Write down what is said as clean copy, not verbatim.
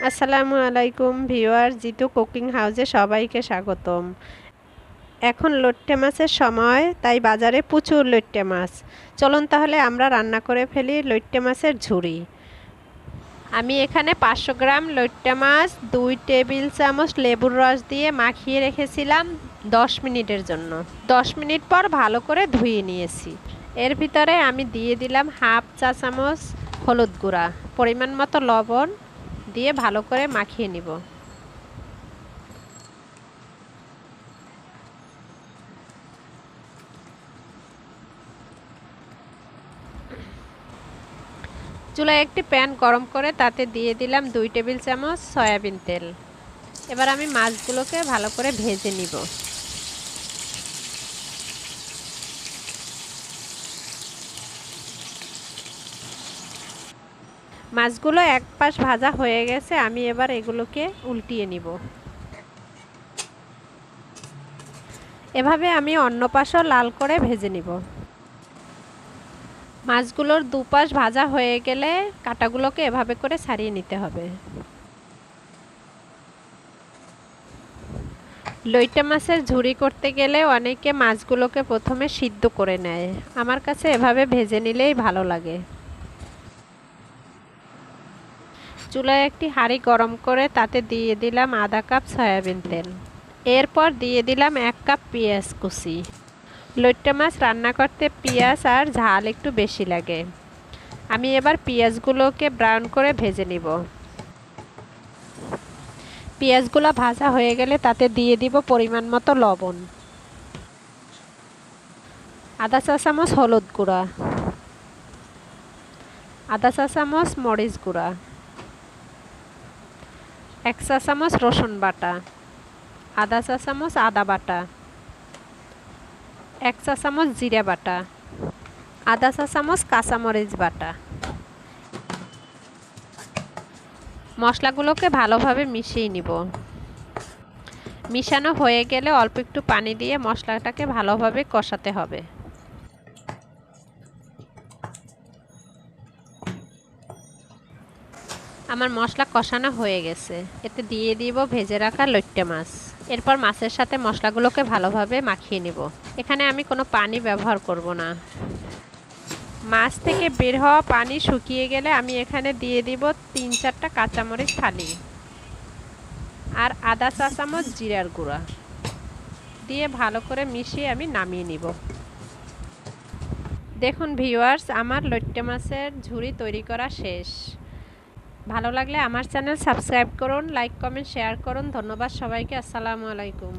আসসালামু আলাইকুম viewer, Jitu cooking হাউসে সবাইকে স্বাগতম। এখন লইট্টা মাছের সময়, তাই বাজারে প্রচুর লইট্টা মাছ। চলুন তাহলে আমরা রান্না করে ফেলি লইট্টা মাছের ঝুরি। আমি এখানে 500 গ্রাম লইট্টা মাছ 2 টেবিল চামচ লেবুর রস দিয়ে মাখিয়ে রেখেছিলাম 10 মিনিটের জন্য। 10 মিনিট পর ভালো করে ধুয়ে নিয়েছি। এর ভিতরে আমি দিয়ে দিলাম হাফ চা চামচ হলুদ গুঁড়া, পরিমাণ মতো লবণ দিয়ে ভালো করে মাখিয়ে নিব। চুলায় একটি প্যান গরম করে তাতে দিয়ে দিলাম 2 টেবিল চামচ সয়াবিন তেল। এবার আমি মাছগুলোকে ভালো করে ভেজে নিব। মাছগুলো এক পাশ ভাজা হয়ে গেছে, আমি এবার এগুলোকে উল্টিয়ে নিব। এভাবে আমি অন্য পাশও লাল করে ভেজে নিব। মাছগুলোর দুপাশ ভাজা হয়ে গেলে কাঁটাগুলোকে এভাবে করে ছাড়িয়ে নিতে হবে। লইট্টা মাছের ঝুরি করতে গেলে অনেকে মাছগুলোকে প্রথমে সিদ্ধ করে নেয়, আমার কাছে এভাবে ভেজে নিলেই ভালো লাগে। চুলায় একটি হাঁড়ি গরম করে তাতে দিয়ে দিলাম আধা কাপ সয়াবিন তেল। এরপর দিয়ে দিলাম 1 কাপ পেঁয়াজ কুচি। লইট্টা মাছ রান্না করতে পেঁয়াজ আর ঝাল একটু বেশি লাগে। আমি এবার পেঁয়াজগুলোকে ব্রাউন করে ভেজে নিব। পেঁয়াজগুলো ভাজা হয়ে গেলে তাতে দিয়ে দিব পরিমাণ মতো লবণ, আধা চা চামচ হলুদ গুঁড়া, আধা চা চামচ মরিচ গুঁড়া, 1 চা চামচ রসুন বাটা, আধা চা চামচ আদা বাটা, 1 চা চামচ জিরা বাটা, আধা চা চামচ কাঁচামরিচ বাটা। মশলাগুলোকে ভালোভাবে মিশিয়ে নিব। মিশানো হয়ে গেলে অল্প একটু পানি দিয়ে মশলাটাকে ভালোভাবে কষাতে হবে। আমার মশলা কষানো হয়ে গেছে, এতে দিয়ে দিব ভেজে রাখা লইট্টা মাছ। এরপর মাছের সাথে মশলাগুলোকে ভালোভাবে মাখিয়ে নিব। এখানে আমি কোনো পানি ব্যবহার করব না। মাছ থেকে বের হওয়া পানি শুকিয়ে গেলে আমি এখানে দিয়ে দিব 3-4টা কাঁচামরিচ ফালি আর আধা চা চামচ জিরার গুঁড়া দিয়ে ভালো করে মিশিয়ে আমি নামিয়ে নিব। দেখুন ভিউয়ার্স, আমার লইট্টা মাছের ঝুরি তৈরি করা শেষ। ভালো লাগলে আমার চ্যানেল সাবস্ক্রাইব করুন, লাইক কমেন্ট শেয়ার করুন। ধন্যবাদ সবাইকে। আসসালামু আলাইকুম।